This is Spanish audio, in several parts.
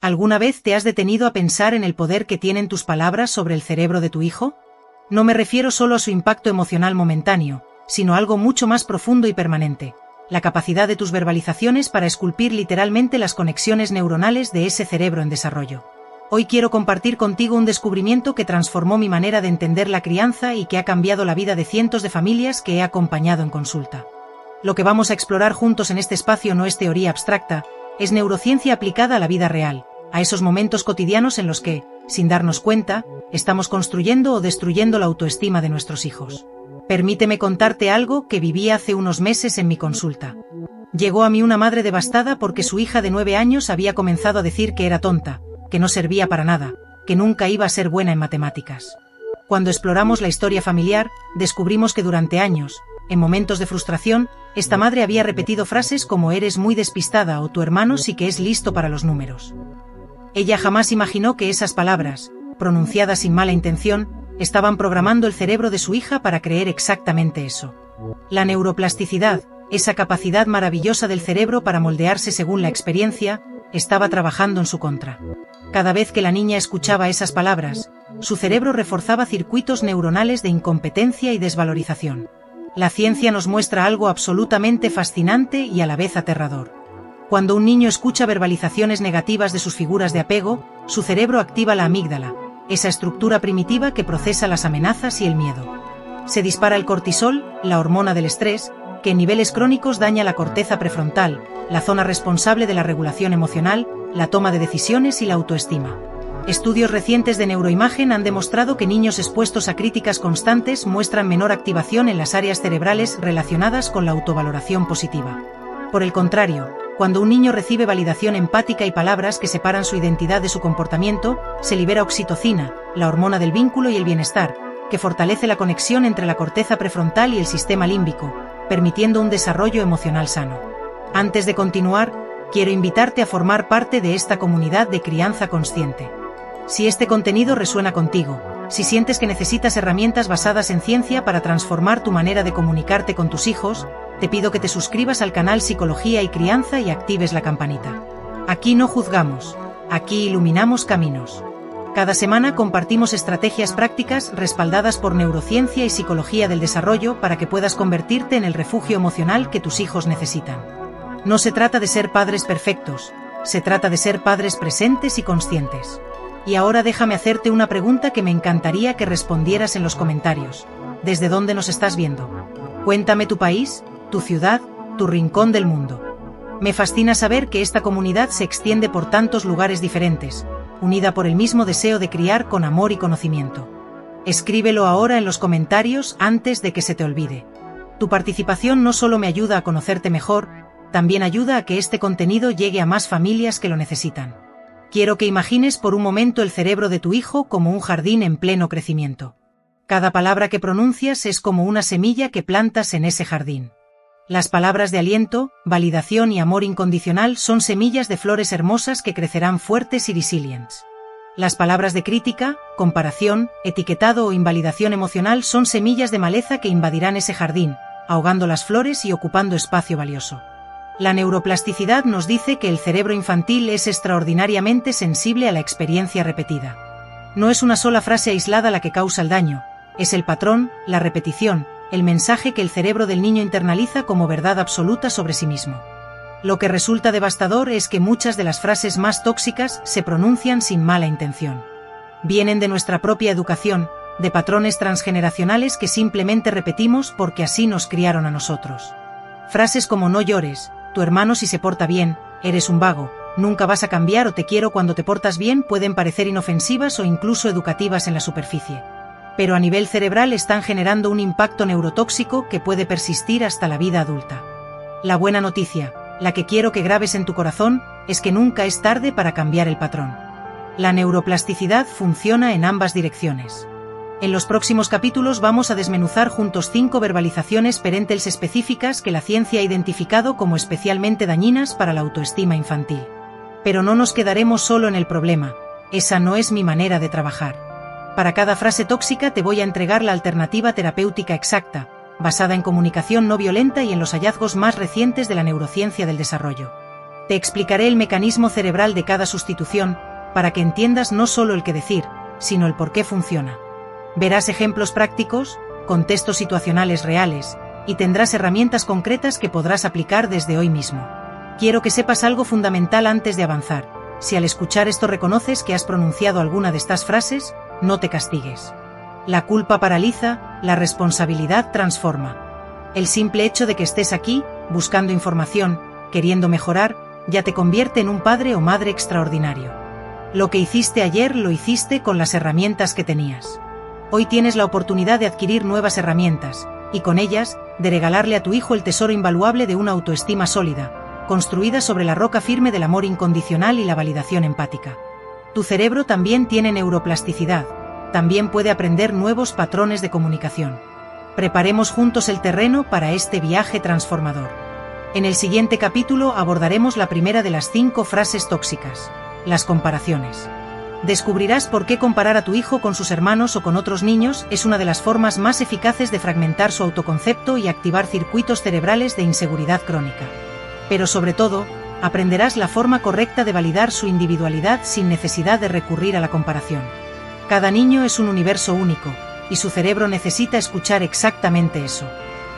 ¿Alguna vez te has detenido a pensar en el poder que tienen tus palabras sobre el cerebro de tu hijo? No me refiero solo a su impacto emocional momentáneo, sino a algo mucho más profundo y permanente: la capacidad de tus verbalizaciones para esculpir literalmente las conexiones neuronales de ese cerebro en desarrollo. Hoy quiero compartir contigo un descubrimiento que transformó mi manera de entender la crianza y que ha cambiado la vida de cientos de familias que he acompañado en consulta. Lo que vamos a explorar juntos en este espacio no es teoría abstracta, es neurociencia aplicada a la vida real, a esos momentos cotidianos en los que, sin darnos cuenta, estamos construyendo o destruyendo la autoestima de nuestros hijos. Permíteme contarte algo que viví hace unos meses en mi consulta. Llegó a mí una madre devastada porque su hija de 9 años había comenzado a decir que era tonta, que no servía para nada, que nunca iba a ser buena en matemáticas. Cuando exploramos la historia familiar, descubrimos que durante años, en momentos de frustración, esta madre había repetido frases como «eres muy despistada» o «tu hermano sí que es listo para los números». Ella jamás imaginó que esas palabras, pronunciadas sin mala intención, estaban programando el cerebro de su hija para creer exactamente eso. La neuroplasticidad, esa capacidad maravillosa del cerebro para moldearse según la experiencia, estaba trabajando en su contra. Cada vez que la niña escuchaba esas palabras, su cerebro reforzaba circuitos neuronales de incompetencia y desvalorización. La ciencia nos muestra algo absolutamente fascinante y a la vez aterrador. Cuando un niño escucha verbalizaciones negativas de sus figuras de apego, su cerebro activa la amígdala, esa estructura primitiva que procesa las amenazas y el miedo. Se dispara el cortisol, la hormona del estrés, que en niveles crónicos daña la corteza prefrontal, la zona responsable de la regulación emocional, la toma de decisiones y la autoestima. Estudios recientes de neuroimagen han demostrado que niños expuestos a críticas constantes muestran menor activación en las áreas cerebrales relacionadas con la autovaloración positiva. Por el contrario, cuando un niño recibe validación empática y palabras que separan su identidad de su comportamiento, se libera oxitocina, la hormona del vínculo y el bienestar, que fortalece la conexión entre la corteza prefrontal y el sistema límbico, permitiendo un desarrollo emocional sano. Antes de continuar, quiero invitarte a formar parte de esta comunidad de crianza consciente. Si este contenido resuena contigo, si sientes que necesitas herramientas basadas en ciencia para transformar tu manera de comunicarte con tus hijos, te pido que te suscribas al canal Psicología y Crianza y actives la campanita. Aquí no juzgamos, aquí iluminamos caminos. Cada semana compartimos estrategias prácticas respaldadas por neurociencia y psicología del desarrollo para que puedas convertirte en el refugio emocional que tus hijos necesitan. No se trata de ser padres perfectos, se trata de ser padres presentes y conscientes. Y ahora déjame hacerte una pregunta que me encantaría que respondieras en los comentarios. ¿Desde dónde nos estás viendo? Cuéntame tu país, tu ciudad, tu rincón del mundo. Me fascina saber que esta comunidad se extiende por tantos lugares diferentes, unida por el mismo deseo de criar con amor y conocimiento. Escríbelo ahora en los comentarios antes de que se te olvide. Tu participación no solo me ayuda a conocerte mejor, también ayuda a que este contenido llegue a más familias que lo necesitan. Quiero que imagines por un momento el cerebro de tu hijo como un jardín en pleno crecimiento. Cada palabra que pronuncias es como una semilla que plantas en ese jardín. Las palabras de aliento, validación y amor incondicional son semillas de flores hermosas que crecerán fuertes y resilientes. Las palabras de crítica, comparación, etiquetado o invalidación emocional son semillas de maleza que invadirán ese jardín, ahogando las flores y ocupando espacio valioso. La neuroplasticidad nos dice que el cerebro infantil es extraordinariamente sensible a la experiencia repetida. No es una sola frase aislada la que causa el daño, es el patrón, la repetición, el mensaje que el cerebro del niño internaliza como verdad absoluta sobre sí mismo. Lo que resulta devastador es que muchas de las frases más tóxicas se pronuncian sin mala intención. Vienen de nuestra propia educación, de patrones transgeneracionales que simplemente repetimos porque así nos criaron a nosotros. Frases como no llores, tu hermano si se porta bien, eres un vago, nunca vas a cambiar o te quiero cuando te portas bien pueden parecer inofensivas o incluso educativas en la superficie. Pero a nivel cerebral están generando un impacto neurotóxico que puede persistir hasta la vida adulta. La buena noticia, la que quiero que grabes en tu corazón, es que nunca es tarde para cambiar el patrón. La neuroplasticidad funciona en ambas direcciones. En los próximos capítulos vamos a desmenuzar juntos 5 verbalizaciones parentales específicas que la ciencia ha identificado como especialmente dañinas para la autoestima infantil. Pero no nos quedaremos solo en el problema, esa no es mi manera de trabajar. Para cada frase tóxica te voy a entregar la alternativa terapéutica exacta, basada en comunicación no violenta y en los hallazgos más recientes de la neurociencia del desarrollo. Te explicaré el mecanismo cerebral de cada sustitución, para que entiendas no solo el qué decir, sino el por qué funciona. Verás ejemplos prácticos, contextos situacionales reales, y tendrás herramientas concretas que podrás aplicar desde hoy mismo. Quiero que sepas algo fundamental antes de avanzar. Si al escuchar esto reconoces que has pronunciado alguna de estas frases, no te castigues. La culpa paraliza, la responsabilidad transforma. El simple hecho de que estés aquí, buscando información, queriendo mejorar, ya te convierte en un padre o madre extraordinario. Lo que hiciste ayer lo hiciste con las herramientas que tenías. Hoy tienes la oportunidad de adquirir nuevas herramientas, y con ellas, de regalarle a tu hijo el tesoro invaluable de una autoestima sólida, construida sobre la roca firme del amor incondicional y la validación empática. Tu cerebro también tiene neuroplasticidad, también puede aprender nuevos patrones de comunicación. Preparemos juntos el terreno para este viaje transformador. En el siguiente capítulo abordaremos la primera de las 5 frases tóxicas, las comparaciones. Descubrirás por qué comparar a tu hijo con sus hermanos o con otros niños es una de las formas más eficaces de fragmentar su autoconcepto y activar circuitos cerebrales de inseguridad crónica. Pero sobre todo, aprenderás la forma correcta de validar su individualidad sin necesidad de recurrir a la comparación. Cada niño es un universo único, y su cerebro necesita escuchar exactamente eso.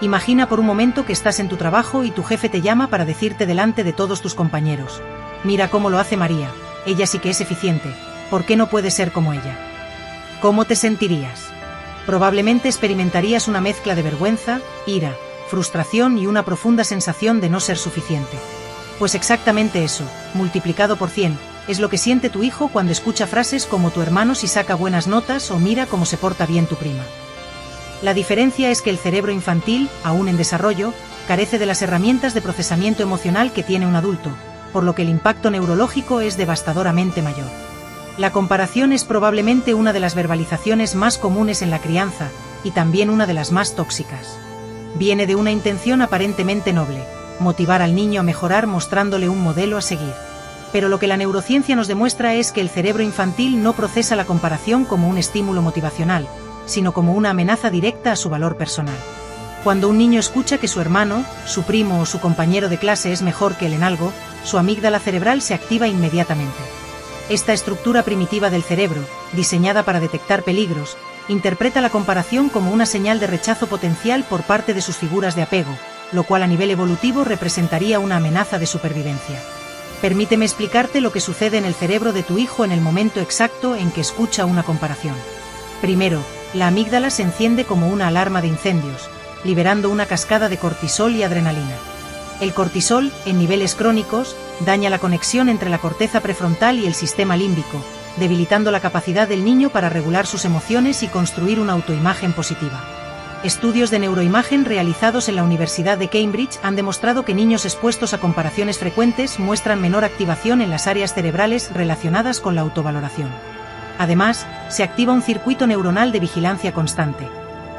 Imagina por un momento que estás en tu trabajo y tu jefe te llama para decirte delante de todos tus compañeros: mira cómo lo hace María, ella sí que es eficiente, ¿por qué no puedes ser como ella? ¿Cómo te sentirías? Probablemente experimentarías una mezcla de vergüenza, ira, frustración y una profunda sensación de no ser suficiente. Pues exactamente eso, multiplicado por 100, es lo que siente tu hijo cuando escucha frases como tu hermano sí saca buenas notas o mira cómo se porta bien tu prima. La diferencia es que el cerebro infantil, aún en desarrollo, carece de las herramientas de procesamiento emocional que tiene un adulto, por lo que el impacto neurológico es devastadoramente mayor. La comparación es probablemente una de las verbalizaciones más comunes en la crianza, y también una de las más tóxicas. Viene de una intención aparentemente noble: motivar al niño a mejorar mostrándole un modelo a seguir. Pero lo que la neurociencia nos demuestra es que el cerebro infantil no procesa la comparación como un estímulo motivacional, sino como una amenaza directa a su valor personal. Cuando un niño escucha que su hermano, su primo o su compañero de clase es mejor que él en algo, su amígdala cerebral se activa inmediatamente. Esta estructura primitiva del cerebro, diseñada para detectar peligros, interpreta la comparación como una señal de rechazo potencial por parte de sus figuras de apego, lo cual a nivel evolutivo representaría una amenaza de supervivencia. Permíteme explicarte lo que sucede en el cerebro de tu hijo en el momento exacto en que escucha una comparación. Primero, la amígdala se enciende como una alarma de incendios, liberando una cascada de cortisol y adrenalina. El cortisol, en niveles crónicos, daña la conexión entre la corteza prefrontal y el sistema límbico, debilitando la capacidad del niño para regular sus emociones y construir una autoimagen positiva. Estudios de neuroimagen realizados en la Universidad de Cambridge han demostrado que niños expuestos a comparaciones frecuentes muestran menor activación en las áreas cerebrales relacionadas con la autovaloración. Además, se activa un circuito neuronal de vigilancia constante.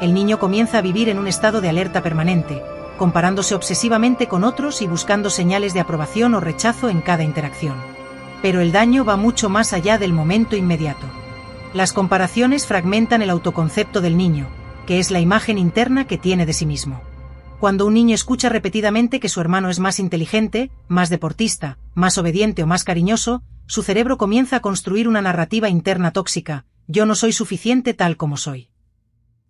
El niño comienza a vivir en un estado de alerta permanente, comparándose obsesivamente con otros y buscando señales de aprobación o rechazo en cada interacción. Pero el daño va mucho más allá del momento inmediato. Las comparaciones fragmentan el autoconcepto del niño, que es la imagen interna que tiene de sí mismo. Cuando un niño escucha repetidamente que su hermano es más inteligente, más deportista, más obediente o más cariñoso, su cerebro comienza a construir una narrativa interna tóxica: yo no soy suficiente tal como soy.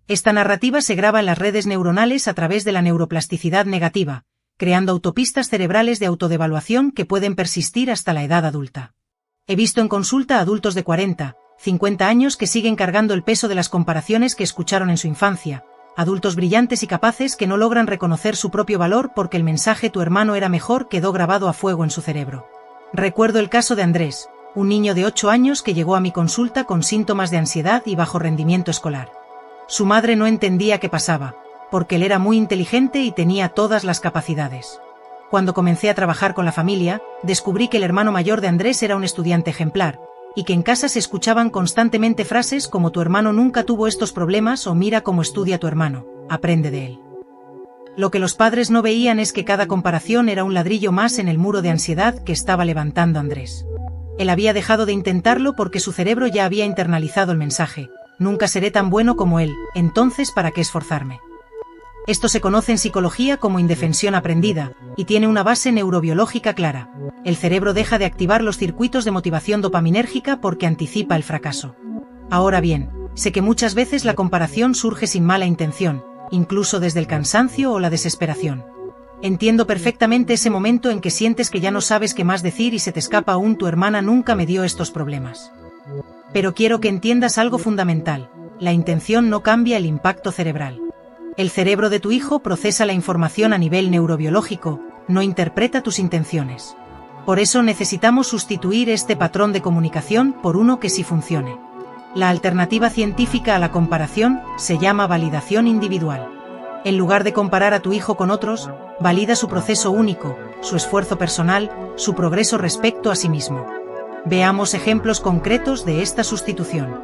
Esta narrativa se graba en las redes neuronales a través de la neuroplasticidad negativa, creando autopistas cerebrales de autodevaluación que pueden persistir hasta la edad adulta. He visto en consulta a adultos de 40, 50 años que siguen cargando el peso de las comparaciones que escucharon en su infancia, adultos brillantes y capaces que no logran reconocer su propio valor porque el mensaje "tu hermano era mejor" quedó grabado a fuego en su cerebro. Recuerdo el caso de Andrés, un niño de 8 años que llegó a mi consulta con síntomas de ansiedad y bajo rendimiento escolar. Su madre no entendía qué pasaba, porque él era muy inteligente y tenía todas las capacidades. Cuando comencé a trabajar con la familia, descubrí que el hermano mayor de Andrés era un estudiante ejemplar, y que en casa se escuchaban constantemente frases como "tu hermano nunca tuvo estos problemas" o "mira cómo estudia tu hermano, aprende de él". Lo que los padres no veían es que cada comparación era un ladrillo más en el muro de ansiedad que estaba levantando Andrés. Él había dejado de intentarlo porque su cerebro ya había internalizado el mensaje: nunca seré tan bueno como él, entonces ¿para qué esforzarme? Esto se conoce en psicología como indefensión aprendida, y tiene una base neurobiológica clara. El cerebro deja de activar los circuitos de motivación dopaminérgica porque anticipa el fracaso. Ahora bien, sé que muchas veces la comparación surge sin mala intención, incluso desde el cansancio o la desesperación. Entiendo perfectamente ese momento en que sientes que ya no sabes qué más decir y se te escapa aún tu hermana nunca me dio estos problemas. Pero quiero que entiendas algo fundamental, la intención no cambia el impacto cerebral. El cerebro de tu hijo procesa la información a nivel neurobiológico, no interpreta tus intenciones. Por eso necesitamos sustituir este patrón de comunicación por uno que sí funcione. La alternativa científica a la comparación se llama validación individual. En lugar de comparar a tu hijo con otros, valida su proceso único, su esfuerzo personal, su progreso respecto a sí mismo. Veamos ejemplos concretos de esta sustitución.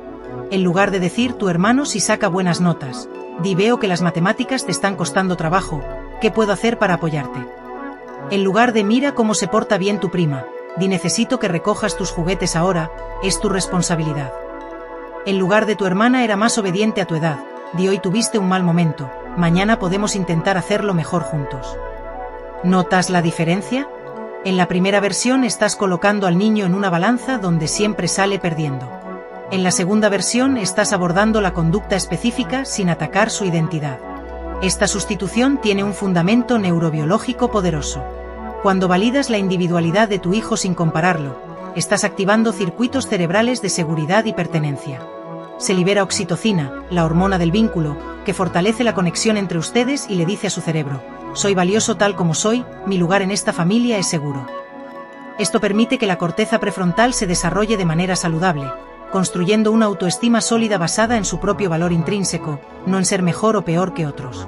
En lugar de decir tu hermano sí saca buenas notas, di veo que las matemáticas te están costando trabajo, ¿qué puedo hacer para apoyarte? En lugar de mira cómo se porta bien tu prima, di necesito que recojas tus juguetes ahora, es tu responsabilidad. En lugar de tu hermana era más obediente a tu edad, di hoy tuviste un mal momento, mañana podemos intentar hacerlo mejor juntos. ¿Notas la diferencia? En la primera versión estás colocando al niño en una balanza donde siempre sale perdiendo. En la segunda versión estás abordando la conducta específica sin atacar su identidad. Esta sustitución tiene un fundamento neurobiológico poderoso. Cuando validas la individualidad de tu hijo sin compararlo, estás activando circuitos cerebrales de seguridad y pertenencia. Se libera oxitocina, la hormona del vínculo, que fortalece la conexión entre ustedes y le dice a su cerebro, soy valioso tal como soy, mi lugar en esta familia es seguro. Esto permite que la corteza prefrontal se desarrolle de manera saludable, construyendo una autoestima sólida basada en su propio valor intrínseco, no en ser mejor o peor que otros.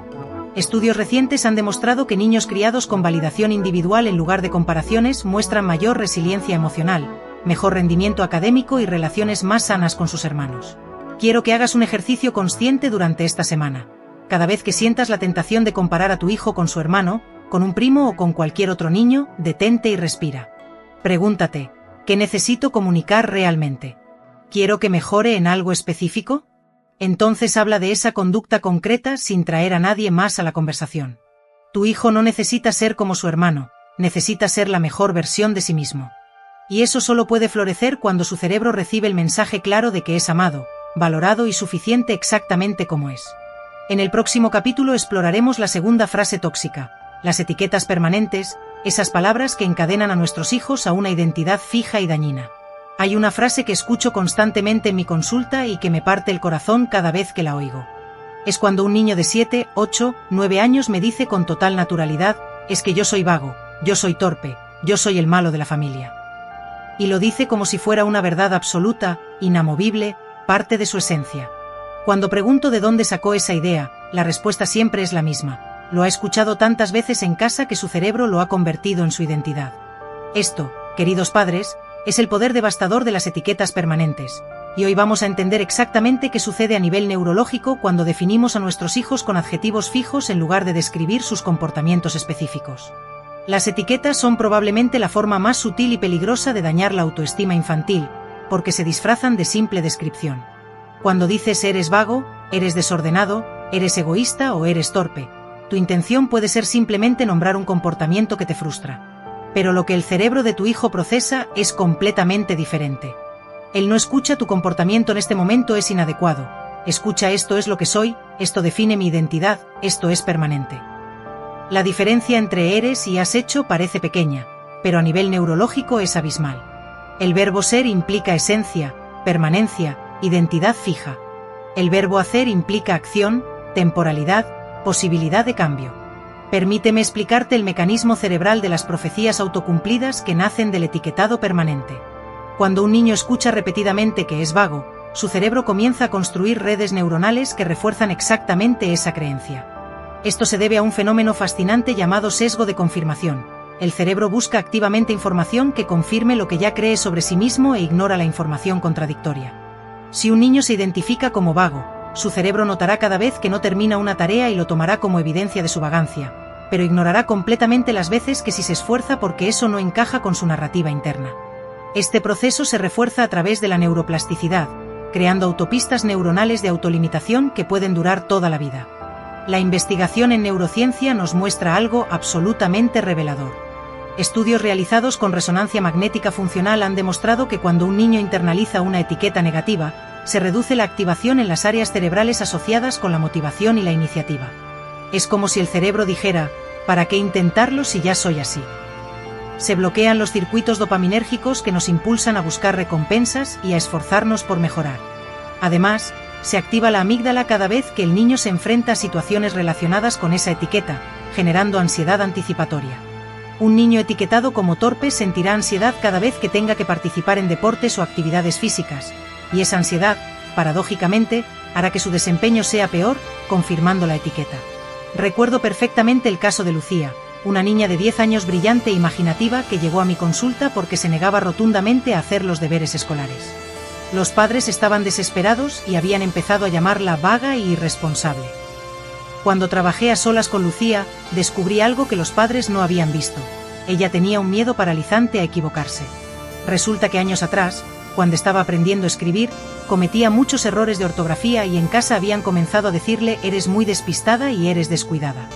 Estudios recientes han demostrado que niños criados con validación individual en lugar de comparaciones muestran mayor resiliencia emocional, mejor rendimiento académico y relaciones más sanas con sus hermanos. Quiero que hagas un ejercicio consciente durante esta semana. Cada vez que sientas la tentación de comparar a tu hijo con su hermano, con un primo o con cualquier otro niño, detente y respira. Pregúntate, ¿qué necesito comunicar realmente? ¿Quiero que mejore en algo específico? Entonces habla de esa conducta concreta sin traer a nadie más a la conversación. Tu hijo no necesita ser como su hermano, necesita ser la mejor versión de sí mismo. Y eso solo puede florecer cuando su cerebro recibe el mensaje claro de que es amado, valorado y suficiente exactamente como es. En el próximo capítulo exploraremos la segunda frase tóxica, las etiquetas permanentes, esas palabras que encadenan a nuestros hijos a una identidad fija y dañina. Hay una frase que escucho constantemente en mi consulta y que me parte el corazón cada vez que la oigo. Es cuando un niño de 7, 8, 9 años me dice con total naturalidad, es que yo soy vago, yo soy torpe, yo soy el malo de la familia. Y lo dice como si fuera una verdad absoluta, inamovible, parte de su esencia. Cuando pregunto de dónde sacó esa idea, la respuesta siempre es la misma. Lo ha escuchado tantas veces en casa que su cerebro lo ha convertido en su identidad. Esto, queridos padres, es el poder devastador de las etiquetas permanentes. Y hoy vamos a entender exactamente qué sucede a nivel neurológico cuando definimos a nuestros hijos con adjetivos fijos en lugar de describir sus comportamientos específicos. Las etiquetas son probablemente la forma más sutil y peligrosa de dañar la autoestima infantil, porque se disfrazan de simple descripción. Cuando dices eres vago, eres desordenado, eres egoísta o eres torpe, tu intención puede ser simplemente nombrar un comportamiento que te frustra. Pero lo que el cerebro de tu hijo procesa es completamente diferente. Él no escucha tu comportamiento en este momento es inadecuado, escucha esto es lo que soy, esto define mi identidad, esto es permanente. La diferencia entre eres y has hecho parece pequeña, pero a nivel neurológico es abismal. El verbo ser implica esencia, permanencia, identidad fija. El verbo hacer implica acción, temporalidad, posibilidad de cambio. Permíteme explicarte el mecanismo cerebral de las profecías autocumplidas que nacen del etiquetado permanente. Cuando un niño escucha repetidamente que es vago, su cerebro comienza a construir redes neuronales que refuerzan exactamente esa creencia. Esto se debe a un fenómeno fascinante llamado sesgo de confirmación. El cerebro busca activamente información que confirme lo que ya cree sobre sí mismo e ignora la información contradictoria. Si un niño se identifica como vago, su cerebro notará cada vez que no termina una tarea y lo tomará como evidencia de su vagancia, pero ignorará completamente las veces que sí se esfuerza porque eso no encaja con su narrativa interna. Este proceso se refuerza a través de la neuroplasticidad, creando autopistas neuronales de autolimitación que pueden durar toda la vida. La investigación en neurociencia nos muestra algo absolutamente revelador. Estudios realizados con resonancia magnética funcional han demostrado que cuando un niño internaliza una etiqueta negativa, se reduce la activación en las áreas cerebrales asociadas con la motivación y la iniciativa. Es como si el cerebro dijera, ¿para qué intentarlo si ya soy así? Se bloquean los circuitos dopaminérgicos que nos impulsan a buscar recompensas y a esforzarnos por mejorar. Además, se activa la amígdala cada vez que el niño se enfrenta a situaciones relacionadas con esa etiqueta, generando ansiedad anticipatoria. Un niño etiquetado como torpe sentirá ansiedad cada vez que tenga que participar en deportes o actividades físicas, y esa ansiedad, paradójicamente, hará que su desempeño sea peor, confirmando la etiqueta. Recuerdo perfectamente el caso de Lucía, una niña de 10 años brillante e imaginativa que llegó a mi consulta porque se negaba rotundamente a hacer los deberes escolares. Los padres estaban desesperados y habían empezado a llamarla vaga e irresponsable. Cuando trabajé a solas con Lucía, descubrí algo que los padres no habían visto. Ella tenía un miedo paralizante a equivocarse. Resulta que años atrás, cuando estaba aprendiendo a escribir, cometía muchos errores de ortografía y en casa habían comenzado a decirle «eres muy despistada y eres descuidada».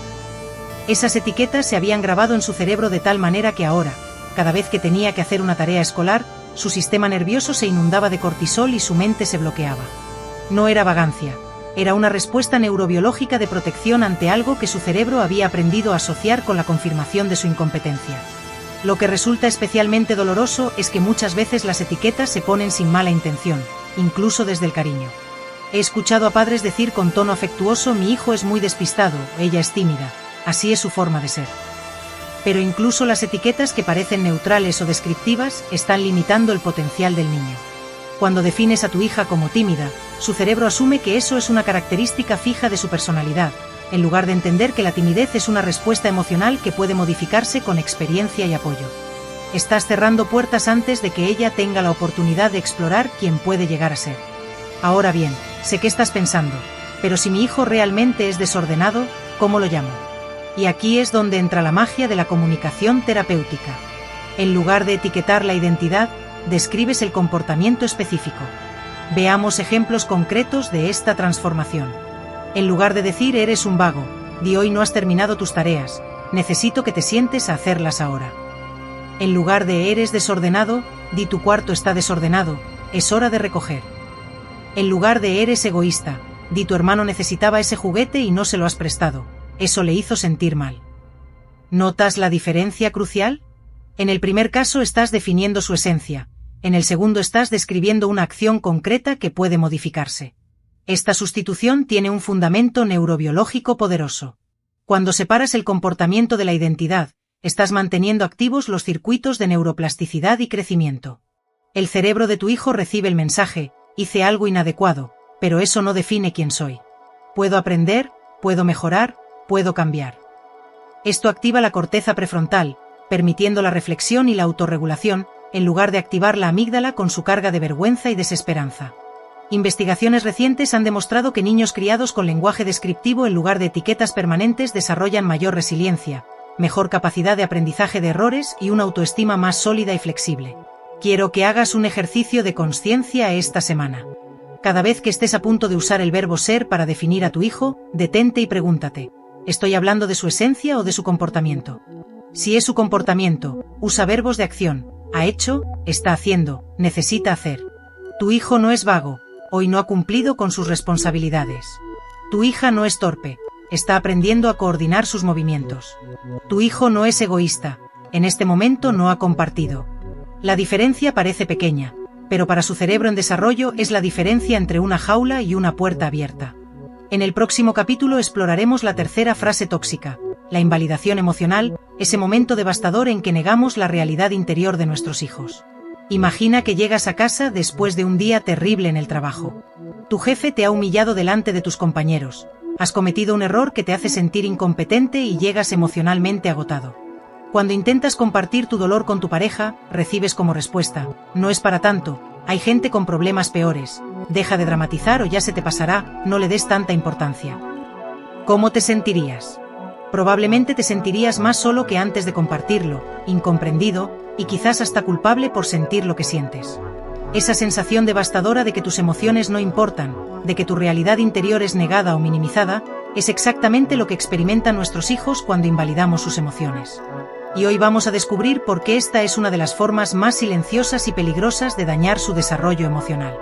Esas etiquetas se habían grabado en su cerebro de tal manera que ahora, cada vez que tenía que hacer una tarea escolar, su sistema nervioso se inundaba de cortisol y su mente se bloqueaba. No era vagancia, era una respuesta neurobiológica de protección ante algo que su cerebro había aprendido a asociar con la confirmación de su incompetencia. Lo que resulta especialmente doloroso es que muchas veces las etiquetas se ponen sin mala intención, incluso desde el cariño. He escuchado a padres decir con tono afectuoso «mi hijo es muy despistado, ella es tímida, así es su forma de ser». Pero incluso las etiquetas que parecen neutrales o descriptivas están limitando el potencial del niño. Cuando defines a tu hija como tímida, su cerebro asume que eso es una característica fija de su personalidad, en lugar de entender que la timidez es una respuesta emocional que puede modificarse con experiencia y apoyo. Estás cerrando puertas antes de que ella tenga la oportunidad de explorar quién puede llegar a ser. Ahora bien, sé que estás pensando, pero si mi hijo realmente es desordenado, ¿cómo lo llamo? Y aquí es donde entra la magia de la comunicación terapéutica. En lugar de etiquetar la identidad, describes el comportamiento específico. Veamos ejemplos concretos de esta transformación. En lugar de decir eres un vago, di hoy no has terminado tus tareas, necesito que te sientes a hacerlas ahora. En lugar de eres desordenado, di tu cuarto está desordenado, es hora de recoger. En lugar de eres egoísta, di tu hermano necesitaba ese juguete y no se lo has prestado, eso le hizo sentir mal. ¿Notas la diferencia crucial? En el primer caso estás definiendo su esencia, en el segundo estás describiendo una acción concreta que puede modificarse. Esta sustitución tiene un fundamento neurobiológico poderoso. Cuando separas el comportamiento de la identidad, estás manteniendo activos los circuitos de neuroplasticidad y crecimiento. El cerebro de tu hijo recibe el mensaje, hice algo inadecuado, pero eso no define quién soy. Puedo aprender, puedo mejorar, puedo cambiar. Esto activa la corteza prefrontal, permitiendo la reflexión y la autorregulación, en lugar de activar la amígdala con su carga de vergüenza y desesperanza. Investigaciones recientes han demostrado que niños criados con lenguaje descriptivo en lugar de etiquetas permanentes desarrollan mayor resiliencia, mejor capacidad de aprendizaje de errores y una autoestima más sólida y flexible. Quiero que hagas un ejercicio de consciencia esta semana. Cada vez que estés a punto de usar el verbo ser para definir a tu hijo, detente y pregúntate, ¿estoy hablando de su esencia o de su comportamiento? Si es su comportamiento, usa verbos de acción, ha hecho, está haciendo, necesita hacer. Tu hijo no es vago, hoy no ha cumplido con sus responsabilidades. Tu hija no es torpe, está aprendiendo a coordinar sus movimientos. Tu hijo no es egoísta, en este momento no ha compartido. La diferencia parece pequeña, pero para su cerebro en desarrollo es la diferencia entre una jaula y una puerta abierta. En el próximo capítulo exploraremos la tercera frase tóxica, la invalidación emocional, ese momento devastador en que negamos la realidad interior de nuestros hijos. Imagina que llegas a casa después de un día terrible en el trabajo. Tu jefe te ha humillado delante de tus compañeros, has cometido un error que te hace sentir incompetente y llegas emocionalmente agotado. Cuando intentas compartir tu dolor con tu pareja, recibes como respuesta, no es para tanto, hay gente con problemas peores, deja de dramatizar o ya se te pasará, no le des tanta importancia. ¿Cómo te sentirías? Probablemente te sentirías más solo que antes de compartirlo, incomprendido, y quizás hasta culpable por sentir lo que sientes. Esa sensación devastadora de que tus emociones no importan, de que tu realidad interior es negada o minimizada, Es exactamente lo que experimentan nuestros hijos cuando invalidamos sus emociones. Y hoy vamos a descubrir por qué esta es una de las formas más silenciosas y peligrosas de dañar su desarrollo emocional.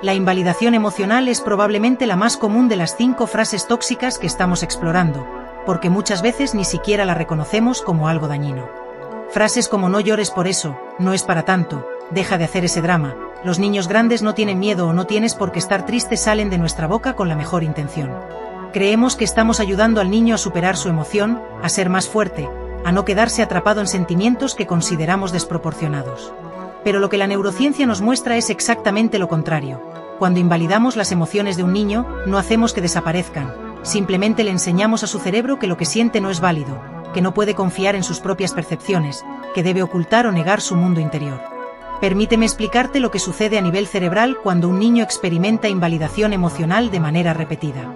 La invalidación emocional es probablemente la más común de las 5 frases tóxicas que estamos explorando, porque muchas veces ni siquiera la reconocemos como algo dañino. Frases como no llores por eso, no es para tanto, deja de hacer ese drama, los niños grandes no tienen miedo o no tienes por qué estar triste salen de nuestra boca con la mejor intención. Creemos que estamos ayudando al niño a superar su emoción, a ser más fuerte, a no quedarse atrapado en sentimientos que consideramos desproporcionados. Pero lo que la neurociencia nos muestra es exactamente lo contrario. Cuando invalidamos las emociones de un niño, no hacemos que desaparezcan, simplemente le enseñamos a su cerebro que lo que siente no es válido, que no puede confiar en sus propias percepciones, que debe ocultar o negar su mundo interior. Permíteme explicarte lo que sucede a nivel cerebral cuando un niño experimenta invalidación emocional de manera repetida.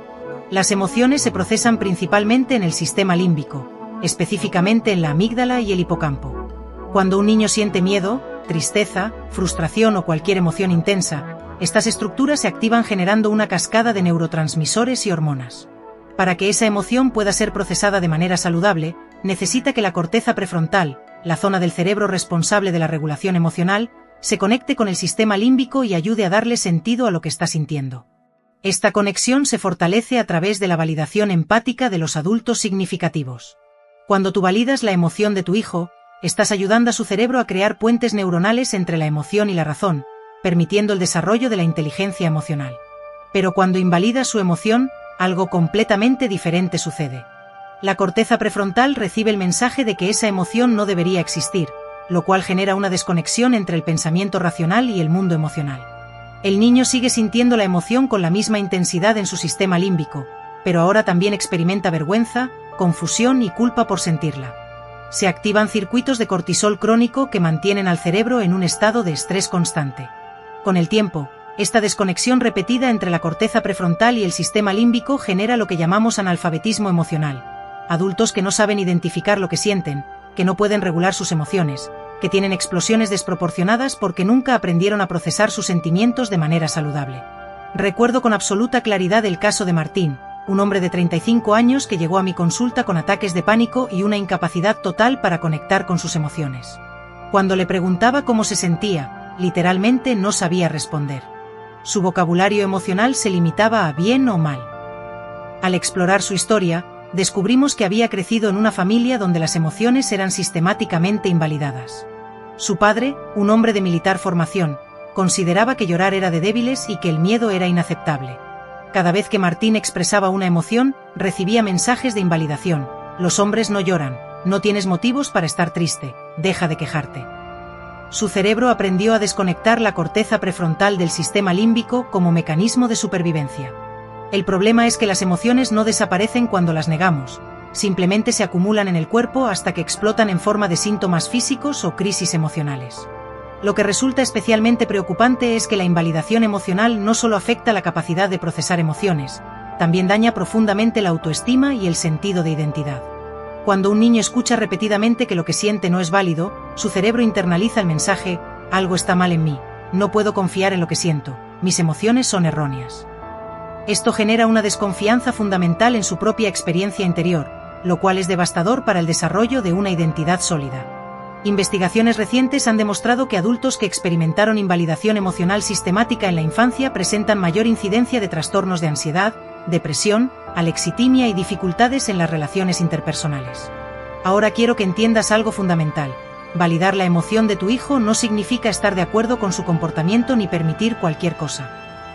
Las emociones se procesan principalmente en el sistema límbico, específicamente en la amígdala y el hipocampo. Cuando un niño siente miedo, tristeza, frustración o cualquier emoción intensa, estas estructuras se activan generando una cascada de neurotransmisores y hormonas. Para que esa emoción pueda ser procesada de manera saludable, necesita que la corteza prefrontal, la zona del cerebro responsable de la regulación emocional, se conecte con el sistema límbico y ayude a darle sentido a lo que está sintiendo. Esta conexión se fortalece a través de la validación empática de los adultos significativos. Cuando tú validas la emoción de tu hijo, estás ayudando a su cerebro a crear puentes neuronales entre la emoción y la razón, permitiendo el desarrollo de la inteligencia emocional. Pero cuando invalidas su emoción, algo completamente diferente sucede. La corteza prefrontal recibe el mensaje de que esa emoción no debería existir, lo cual genera una desconexión entre el pensamiento racional y el mundo emocional. El niño sigue sintiendo la emoción con la misma intensidad en su sistema límbico, pero ahora también experimenta vergüenza, confusión y culpa por sentirla. Se activan circuitos de cortisol crónico que mantienen al cerebro en un estado de estrés constante. Con el tiempo, esta desconexión repetida entre la corteza prefrontal y el sistema límbico genera lo que llamamos analfabetismo emocional. Adultos que no saben identificar lo que sienten, que no pueden regular sus emociones, que tienen explosiones desproporcionadas porque nunca aprendieron a procesar sus sentimientos de manera saludable. Recuerdo con absoluta claridad el caso de Martín, un hombre de 35 años que llegó a mi consulta con ataques de pánico y una incapacidad total para conectar con sus emociones. Cuando le preguntaba cómo se sentía, literalmente no sabía responder. Su vocabulario emocional se limitaba a bien o mal. Al explorar su historia, descubrimos que había crecido en una familia donde las emociones eran sistemáticamente invalidadas. Su padre, un hombre de militar formación, consideraba que llorar era de débiles y que el miedo era inaceptable. Cada vez que Martín expresaba una emoción, recibía mensajes de invalidación. Los hombres no lloran, no tienes motivos para estar triste, deja de quejarte. Su cerebro aprendió a desconectar la corteza prefrontal del sistema límbico como mecanismo de supervivencia. El problema es que las emociones no desaparecen cuando las negamos, simplemente se acumulan en el cuerpo hasta que explotan en forma de síntomas físicos o crisis emocionales. Lo que resulta especialmente preocupante es que la invalidación emocional no solo afecta la capacidad de procesar emociones, también daña profundamente la autoestima y el sentido de identidad. Cuando un niño escucha repetidamente que lo que siente no es válido, su cerebro internaliza el mensaje, algo está mal en mí, no puedo confiar en lo que siento, mis emociones son erróneas. Esto genera una desconfianza fundamental en su propia experiencia interior, lo cual es devastador para el desarrollo de una identidad sólida. Investigaciones recientes han demostrado que adultos que experimentaron invalidación emocional sistemática en la infancia presentan mayor incidencia de trastornos de ansiedad, depresión, alexitimia y dificultades en las relaciones interpersonales. Ahora quiero que entiendas algo fundamental. Validar la emoción de tu hijo no significa estar de acuerdo con su comportamiento ni permitir cualquier cosa.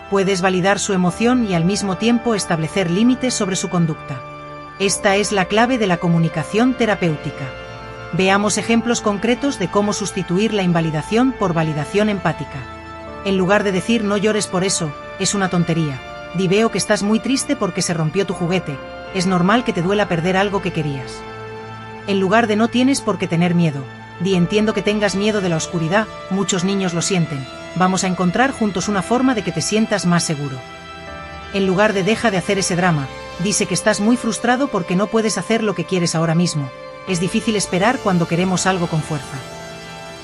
Puedes validar su emoción y al mismo tiempo establecer límites sobre su conducta. Esta es la clave de la comunicación terapéutica. Veamos ejemplos concretos de cómo sustituir la invalidación por validación empática. En lugar de decir no llores por eso, es una tontería. Di veo que estás muy triste porque se rompió tu juguete, es normal que te duela perder algo que querías. En lugar de no tienes por qué tener miedo, di entiendo que tengas miedo de la oscuridad, muchos niños lo sienten, vamos a encontrar juntos una forma de que te sientas más seguro. En lugar de deja de hacer ese drama, dice que estás muy frustrado porque no puedes hacer lo que quieres ahora mismo. Es difícil esperar cuando queremos algo con fuerza.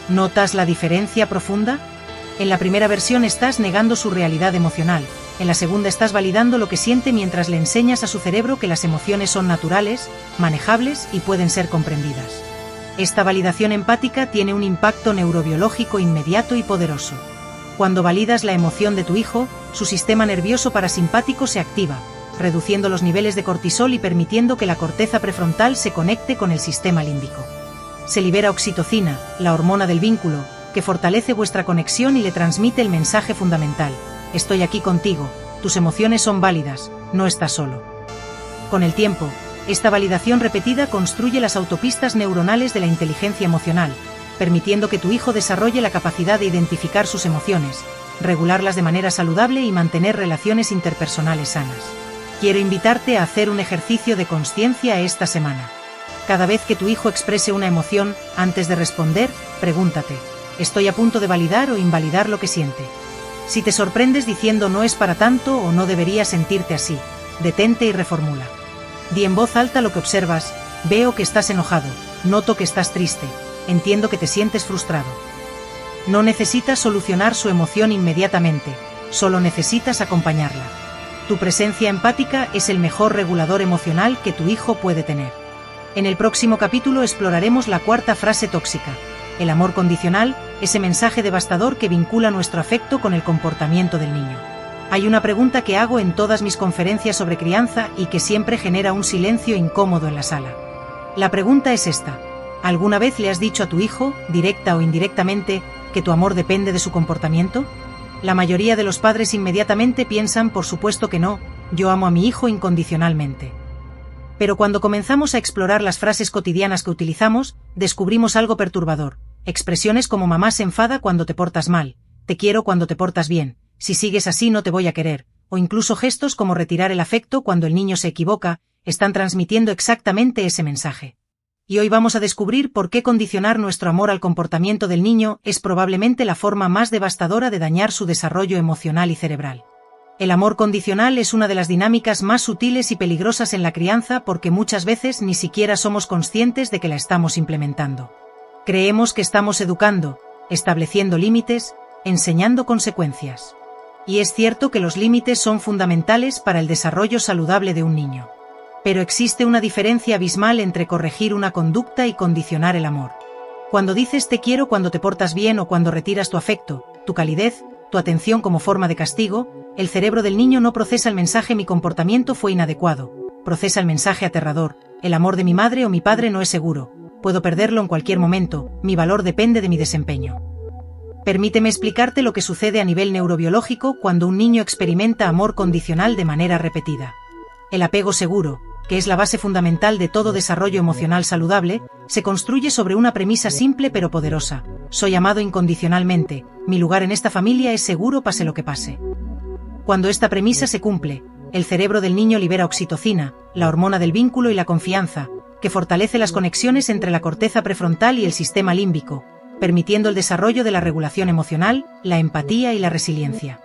¿Notas la diferencia profunda? En la primera versión estás negando su realidad emocional, En la segunda estás validando lo que siente mientras le enseñas a su cerebro que las emociones son naturales, manejables y pueden ser comprendidas. Esta validación empática tiene un impacto neurobiológico inmediato y poderoso. Cuando validas la emoción de tu hijo, su sistema nervioso parasimpático se activa, reduciendo los niveles de cortisol y permitiendo que la corteza prefrontal se conecte con el sistema límbico. Se libera oxitocina, la hormona del vínculo, que fortalece vuestra conexión y le transmite el mensaje fundamental: estoy aquí contigo, tus emociones son válidas, no estás solo. Con el tiempo, esta validación repetida construye las autopistas neuronales de la inteligencia emocional, permitiendo que tu hijo desarrolle la capacidad de identificar sus emociones, regularlas de manera saludable y mantener relaciones interpersonales sanas. Quiero invitarte a hacer un ejercicio de consciencia esta semana. Cada vez que tu hijo exprese una emoción, antes de responder, pregúntate: ¿estoy a punto de validar o invalidar lo que siente? Si te sorprendes diciendo no es para tanto o no deberías sentirte así, detente y reformula. Di en voz alta lo que observas: veo que estás enojado, noto que estás triste, entiendo que te sientes frustrado. No necesitas solucionar su emoción inmediatamente, solo necesitas acompañarla. Tu presencia empática es el mejor regulador emocional que tu hijo puede tener. En el próximo capítulo exploraremos la cuarta frase tóxica: el amor condicional, ese mensaje devastador que vincula nuestro afecto con el comportamiento del niño. Hay una pregunta que hago en todas mis conferencias sobre crianza y que siempre genera un silencio incómodo en la sala. La pregunta es esta: ¿alguna vez le has dicho a tu hijo, directa o indirectamente, que tu amor depende de su comportamiento? La mayoría de los padres inmediatamente piensan: por supuesto que no, yo amo a mi hijo incondicionalmente. Pero cuando comenzamos a explorar las frases cotidianas que utilizamos, descubrimos algo perturbador. Expresiones como mamá se enfada cuando te portas mal, te quiero cuando te portas bien, si sigues así no te voy a querer, o incluso gestos como retirar el afecto cuando el niño se equivoca, están transmitiendo exactamente ese mensaje. Y hoy vamos a descubrir por qué condicionar nuestro amor al comportamiento del niño es probablemente la forma más devastadora de dañar su desarrollo emocional y cerebral. El amor condicional es una de las dinámicas más sutiles y peligrosas en la crianza porque muchas veces ni siquiera somos conscientes de que la estamos implementando. Creemos que estamos educando, estableciendo límites, enseñando consecuencias. Y es cierto que los límites son fundamentales para el desarrollo saludable de un niño. Pero existe una diferencia abismal entre corregir una conducta y condicionar el amor. Cuando dices te quiero cuando te portas bien o cuando retiras tu afecto, tu calidez, tu atención como forma de castigo, el cerebro del niño no procesa el mensaje mi comportamiento fue inadecuado, procesa el mensaje aterrador: el amor de mi madre o mi padre no es seguro, puedo perderlo en cualquier momento, mi valor depende de mi desempeño. Permíteme explicarte lo que sucede a nivel neurobiológico cuando un niño experimenta amor condicional de manera repetida. El apego seguro, que es la base fundamental de todo desarrollo emocional saludable, se construye sobre una premisa simple pero poderosa: soy amado incondicionalmente, mi lugar en esta familia es seguro pase lo que pase. Cuando esta premisa se cumple, el cerebro del niño libera oxitocina, la hormona del vínculo y la confianza, que fortalece las conexiones entre la corteza prefrontal y el sistema límbico, permitiendo el desarrollo de la regulación emocional, la empatía y la resiliencia.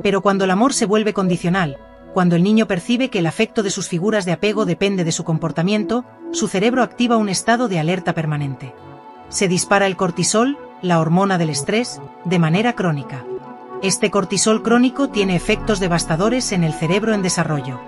Pero cuando el amor se vuelve condicional, cuando el niño percibe que el afecto de sus figuras de apego depende de su comportamiento, su cerebro activa un estado de alerta permanente. Se dispara el cortisol, la hormona del estrés, de manera crónica. Este cortisol crónico tiene efectos devastadores en el cerebro en desarrollo.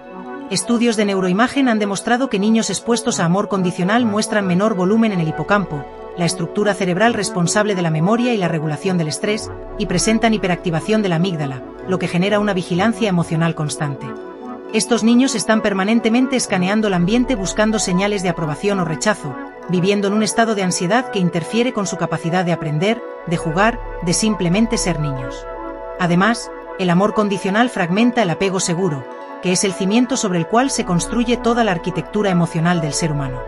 Estudios de neuroimagen han demostrado que niños expuestos a amor condicional muestran menor volumen en el hipocampo, la estructura cerebral responsable de la memoria y la regulación del estrés, y presentan hiperactivación de la amígdala, lo que genera una vigilancia emocional constante. Estos niños están permanentemente escaneando el ambiente buscando señales de aprobación o rechazo, viviendo en un estado de ansiedad que interfiere con su capacidad de aprender, de jugar, de simplemente ser niños. Además, el amor condicional fragmenta el apego seguro, que es el cimiento sobre el cual se construye toda la arquitectura emocional del ser humano.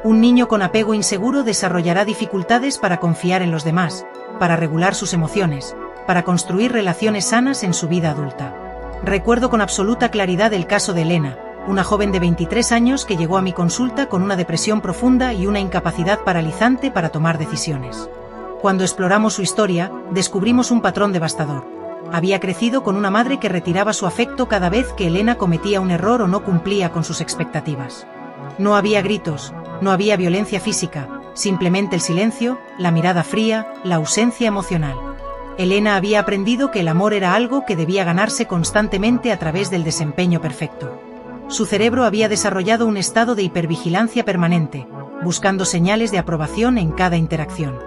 Un niño con apego inseguro desarrollará dificultades para confiar en los demás, para regular sus emociones, para construir relaciones sanas en su vida adulta. Recuerdo con absoluta claridad el caso de Elena, una joven de 23 años que llegó a mi consulta con una depresión profunda y una incapacidad paralizante para tomar decisiones. Cuando exploramos su historia, descubrimos un patrón devastador. Había crecido con una madre que retiraba su afecto cada vez que Elena cometía un error o no cumplía con sus expectativas. No había gritos, no había violencia física, simplemente el silencio, la mirada fría, la ausencia emocional. Elena había aprendido que el amor era algo que debía ganarse constantemente a través del desempeño perfecto. Su cerebro había desarrollado un estado de hipervigilancia permanente, buscando señales de aprobación en cada interacción.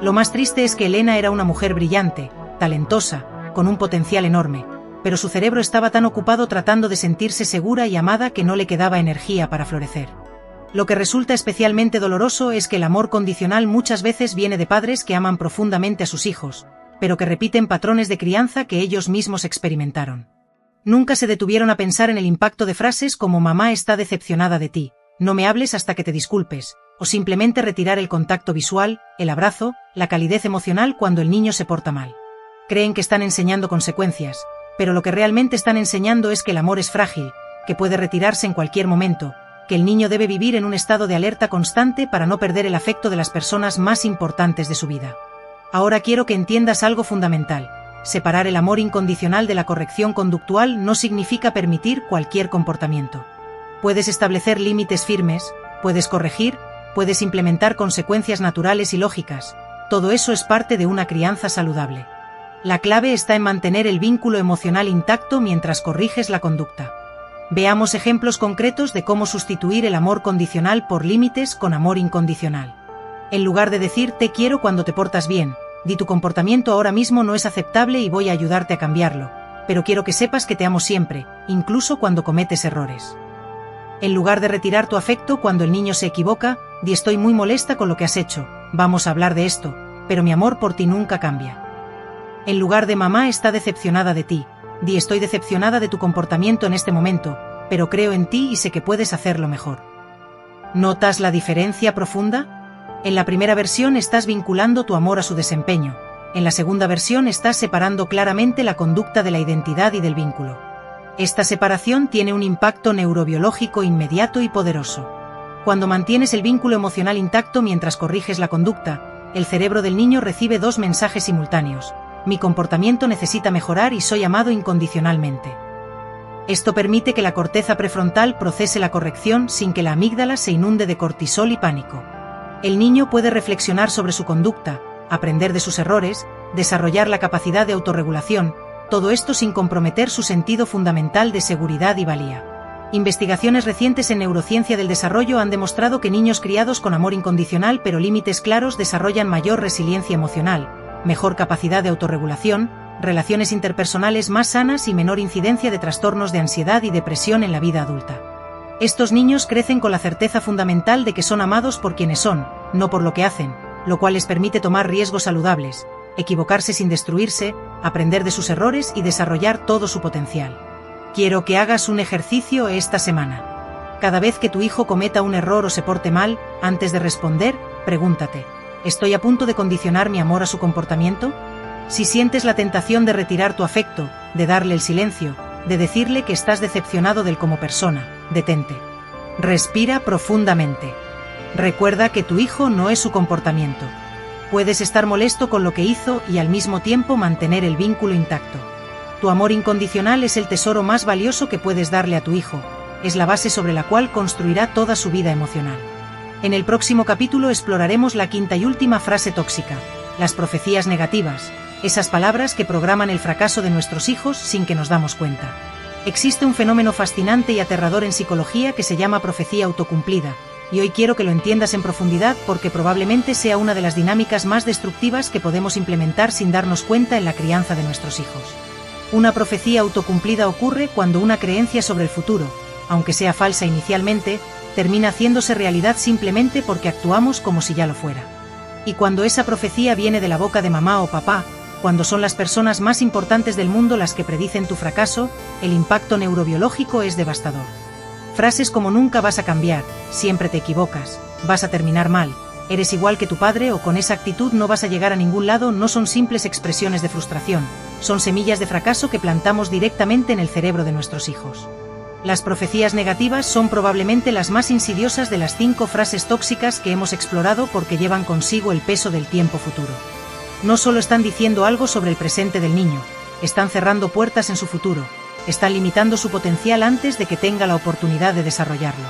Lo más triste es que Elena era una mujer brillante, talentosa, con un potencial enorme, pero su cerebro estaba tan ocupado tratando de sentirse segura y amada que no le quedaba energía para florecer. Lo que resulta especialmente doloroso es que el amor condicional muchas veces viene de padres que aman profundamente a sus hijos, pero que repiten patrones de crianza que ellos mismos experimentaron. Nunca se detuvieron a pensar en el impacto de frases como «mamá está decepcionada de ti», «no me hables hasta que te disculpes», o simplemente retirar el contacto visual, el abrazo, la calidez emocional cuando el niño se porta mal. Creen que están enseñando consecuencias, pero lo que realmente están enseñando es que el amor es frágil, que puede retirarse en cualquier momento, que el niño debe vivir en un estado de alerta constante para no perder el afecto de las personas más importantes de su vida. Ahora quiero que entiendas algo fundamental. Separar el amor incondicional de la corrección conductual no significa permitir cualquier comportamiento. Puedes establecer límites firmes, puedes corregir, puedes implementar consecuencias naturales y lógicas. Todo eso es parte de una crianza saludable. La clave está en mantener el vínculo emocional intacto mientras corriges la conducta. Veamos ejemplos concretos de cómo sustituir el amor condicional por límites con amor incondicional. En lugar de decir te quiero cuando te portas bien, di tu comportamiento ahora mismo no es aceptable y voy a ayudarte a cambiarlo, pero quiero que sepas que te amo siempre, incluso cuando cometes errores. En lugar de retirar tu afecto cuando el niño se equivoca, di estoy muy molesta con lo que has hecho, vamos a hablar de esto, pero mi amor por ti nunca cambia. En lugar de mamá está decepcionada de ti, di estoy decepcionada de tu comportamiento en este momento, pero creo en ti y sé que puedes hacerlo mejor. ¿Notas la diferencia profunda? En la primera versión estás vinculando tu amor a su desempeño, en la segunda versión estás separando claramente la conducta de la identidad y del vínculo. Esta separación tiene un impacto neurobiológico inmediato y poderoso. Cuando mantienes el vínculo emocional intacto mientras corriges la conducta, el cerebro del niño recibe dos mensajes simultáneos. Mi comportamiento necesita mejorar y soy amado incondicionalmente. Esto permite que la corteza prefrontal procese la corrección sin que la amígdala se inunde de cortisol y pánico. El niño puede reflexionar sobre su conducta, aprender de sus errores, desarrollar la capacidad de autorregulación, todo esto sin comprometer su sentido fundamental de seguridad y valía. Investigaciones recientes en neurociencia del desarrollo han demostrado que niños criados con amor incondicional pero límites claros desarrollan mayor resiliencia emocional, mejor capacidad de autorregulación, relaciones interpersonales más sanas y menor incidencia de trastornos de ansiedad y depresión en la vida adulta. Estos niños crecen con la certeza fundamental de que son amados por quienes son, no por lo que hacen, lo cual les permite tomar riesgos saludables, equivocarse sin destruirse, aprender de sus errores y desarrollar todo su potencial. Quiero que hagas un ejercicio esta semana. Cada vez que tu hijo cometa un error o se porte mal, antes de responder, pregúntate, ¿estoy a punto de condicionar mi amor a su comportamiento? Si sientes la tentación de retirar tu afecto, de darle el silencio, de decirle que estás decepcionado de él como persona, detente. Respira profundamente. Recuerda que tu hijo no es su comportamiento. Puedes estar molesto con lo que hizo y al mismo tiempo mantener el vínculo intacto. Tu amor incondicional es el tesoro más valioso que puedes darle a tu hijo, es la base sobre la cual construirá toda su vida emocional. En el próximo capítulo exploraremos la quinta y última frase tóxica, las profecías negativas, esas palabras que programan el fracaso de nuestros hijos sin que nos damos cuenta. Existe un fenómeno fascinante y aterrador en psicología que se llama profecía autocumplida, y hoy quiero que lo entiendas en profundidad porque probablemente sea una de las dinámicas más destructivas que podemos implementar sin darnos cuenta en la crianza de nuestros hijos. Una profecía autocumplida ocurre cuando una creencia sobre el futuro, aunque sea falsa inicialmente, termina haciéndose realidad simplemente porque actuamos como si ya lo fuera. Y cuando esa profecía viene de la boca de mamá o papá, cuando son las personas más importantes del mundo las que predicen tu fracaso, el impacto neurobiológico es devastador. Frases como nunca vas a cambiar, siempre te equivocas, vas a terminar mal, eres igual que tu padre o con esa actitud no vas a llegar a ningún lado no son simples expresiones de frustración, son semillas de fracaso que plantamos directamente en el cerebro de nuestros hijos. Las profecías negativas son probablemente las más insidiosas de las 5 frases tóxicas que hemos explorado porque llevan consigo el peso del tiempo futuro. No solo están diciendo algo sobre el presente del niño, están cerrando puertas en su futuro, están limitando su potencial antes de que tenga la oportunidad de desarrollarlo.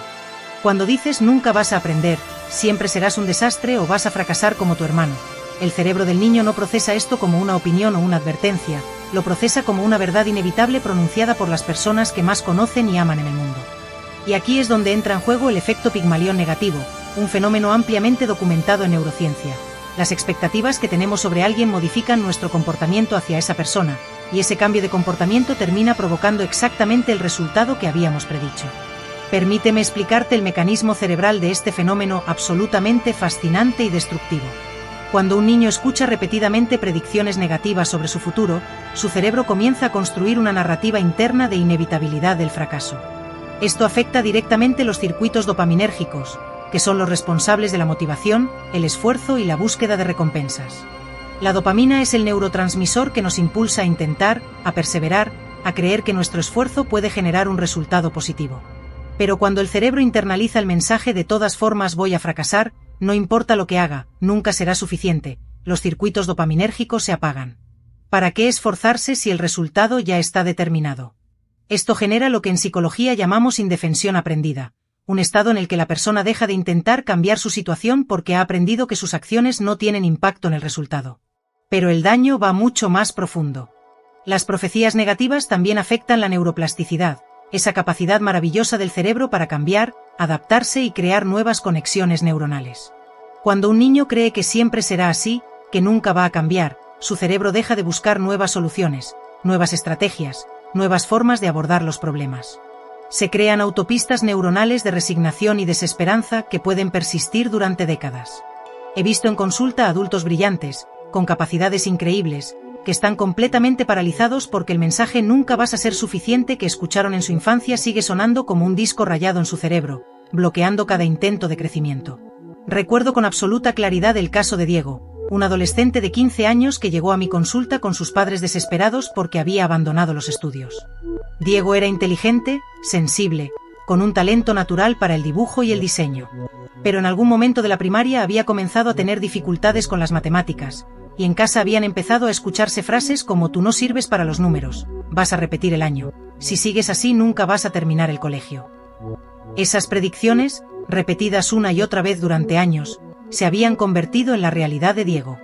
Cuando dices nunca vas a aprender, siempre serás un desastre o vas a fracasar como tu hermano, El cerebro del niño no procesa esto como una opinión o una advertencia, lo procesa como una verdad inevitable pronunciada por las personas que más conocen y aman en el mundo. Y aquí es donde entra en juego el efecto Pigmalión negativo, un fenómeno ampliamente documentado en neurociencia. Las expectativas que tenemos sobre alguien modifican nuestro comportamiento hacia esa persona, y ese cambio de comportamiento termina provocando exactamente el resultado que habíamos predicho. Permíteme explicarte el mecanismo cerebral de este fenómeno absolutamente fascinante y destructivo. Cuando un niño escucha repetidamente predicciones negativas sobre su futuro, su cerebro comienza a construir una narrativa interna de inevitabilidad del fracaso. Esto afecta directamente los circuitos dopaminérgicos, que son los responsables de la motivación, el esfuerzo y la búsqueda de recompensas. La dopamina es el neurotransmisor que nos impulsa a intentar, a perseverar, a creer que nuestro esfuerzo puede generar un resultado positivo. Pero cuando el cerebro internaliza el mensaje de todas formas voy a fracasar, no importa lo que haga, nunca será suficiente, los circuitos dopaminérgicos se apagan. ¿Para qué esforzarse si el resultado ya está determinado? Esto genera lo que en psicología llamamos indefensión aprendida, un estado en el que la persona deja de intentar cambiar su situación porque ha aprendido que sus acciones no tienen impacto en el resultado. Pero el daño va mucho más profundo. Las profecías negativas también afectan la neuroplasticidad, esa capacidad maravillosa del cerebro para cambiar, adaptarse y crear nuevas conexiones neuronales. Cuando un niño cree que siempre será así, que nunca va a cambiar, su cerebro deja de buscar nuevas soluciones, nuevas estrategias, nuevas formas de abordar los problemas. Se crean autopistas neuronales de resignación y desesperanza que pueden persistir durante décadas. He visto en consulta a adultos brillantes, con capacidades increíbles, que están completamente paralizados porque el mensaje "nunca vas a ser suficiente" que escucharon en su infancia sigue sonando como un disco rayado en su cerebro, bloqueando cada intento de crecimiento. Recuerdo con absoluta claridad el caso de Diego, un adolescente de 15 años que llegó a mi consulta con sus padres desesperados porque había abandonado los estudios. Diego era inteligente, sensible, con un talento natural para el dibujo y el diseño. Pero en algún momento de la primaria había comenzado a tener dificultades con las matemáticas, y en casa habían empezado a escucharse frases como "tú no sirves para los números, vas a repetir el año, si sigues así nunca vas a terminar el colegio". Esas predicciones, repetidas una y otra vez durante años, se habían convertido en la realidad de Diego.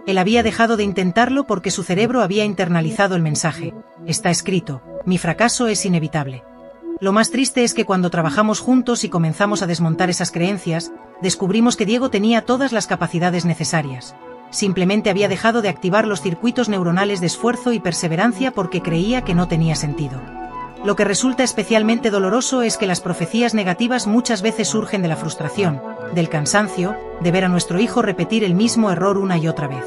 Él había dejado de intentarlo porque su cerebro había internalizado el mensaje: está escrito, mi fracaso es inevitable. Lo más triste es que cuando trabajamos juntos y comenzamos a desmontar esas creencias, descubrimos que Diego tenía todas las capacidades necesarias. Simplemente había dejado de activar los circuitos neuronales de esfuerzo y perseverancia porque creía que no tenía sentido. Lo que resulta especialmente doloroso es que las profecías negativas muchas veces surgen de la frustración, del cansancio, de ver a nuestro hijo repetir el mismo error una y otra vez.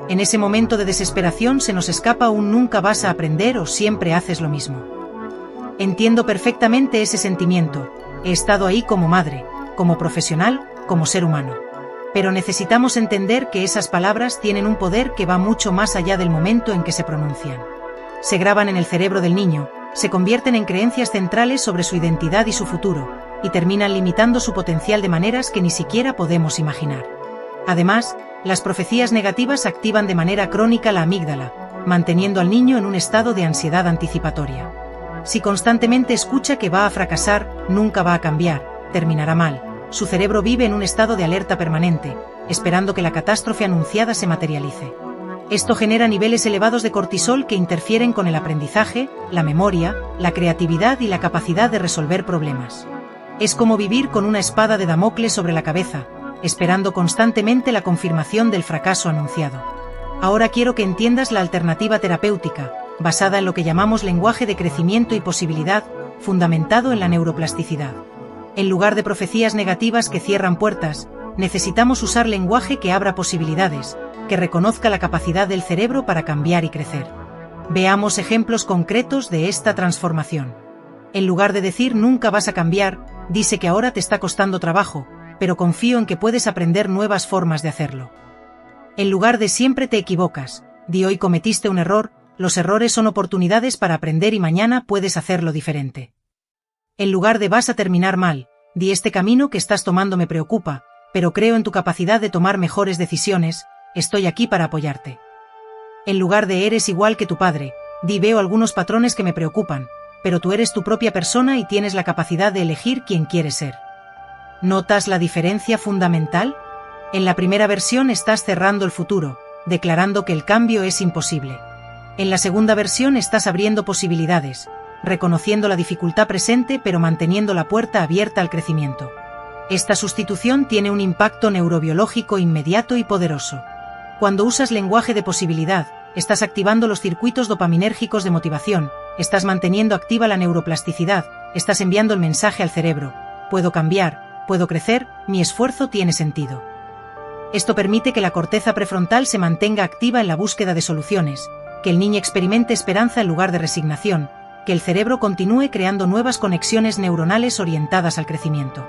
En ese momento de desesperación se nos escapa un "nunca vas a aprender" o "siempre haces lo mismo". Entiendo perfectamente ese sentimiento, he estado ahí como madre, como profesional, como ser humano. Pero necesitamos entender que esas palabras tienen un poder que va mucho más allá del momento en que se pronuncian. Se graban en el cerebro del niño, se convierten en creencias centrales sobre su identidad y su futuro, y terminan limitando su potencial de maneras que ni siquiera podemos imaginar. Además, las profecías negativas activan de manera crónica la amígdala, manteniendo al niño en un estado de ansiedad anticipatoria. Si constantemente escucha que va a fracasar, nunca va a cambiar, terminará mal, su cerebro vive en un estado de alerta permanente, esperando que la catástrofe anunciada se materialice. Esto genera niveles elevados de cortisol que interfieren con el aprendizaje, la memoria, la creatividad y la capacidad de resolver problemas. Es como vivir con una espada de Damocles sobre la cabeza, esperando constantemente la confirmación del fracaso anunciado. Ahora quiero que entiendas la alternativa terapéutica, basada en lo que llamamos lenguaje de crecimiento y posibilidad, fundamentado en la neuroplasticidad. En lugar de profecías negativas que cierran puertas, necesitamos usar lenguaje que abra posibilidades, que reconozca la capacidad del cerebro para cambiar y crecer. Veamos ejemplos concretos de esta transformación. En lugar de decir "nunca vas a cambiar", dice que ahora te está costando trabajo, pero confío en que puedes aprender nuevas formas de hacerlo. En lugar de "siempre te equivocas", di "hoy cometiste un error, los errores son oportunidades para aprender y mañana puedes hacerlo diferente". En lugar de "vas a terminar mal", di "este camino que estás tomando me preocupa, pero creo en tu capacidad de tomar mejores decisiones, estoy aquí para apoyarte". En lugar de "eres igual que tu padre", di "veo algunos patrones que me preocupan, pero tú eres tu propia persona y tienes la capacidad de elegir quién quieres ser". ¿Notas la diferencia fundamental? En la primera versión estás cerrando el futuro, declarando que el cambio es imposible. En la segunda versión estás abriendo posibilidades, reconociendo la dificultad presente pero manteniendo la puerta abierta al crecimiento. Esta sustitución tiene un impacto neurobiológico inmediato y poderoso. Cuando usas lenguaje de posibilidad, estás activando los circuitos dopaminérgicos de motivación, estás manteniendo activa la neuroplasticidad, estás enviando el mensaje al cerebro: puedo cambiar, puedo crecer, mi esfuerzo tiene sentido. Esto permite que la corteza prefrontal se mantenga activa en la búsqueda de soluciones, que el niño experimente esperanza en lugar de resignación, que el cerebro continúe creando nuevas conexiones neuronales orientadas al crecimiento.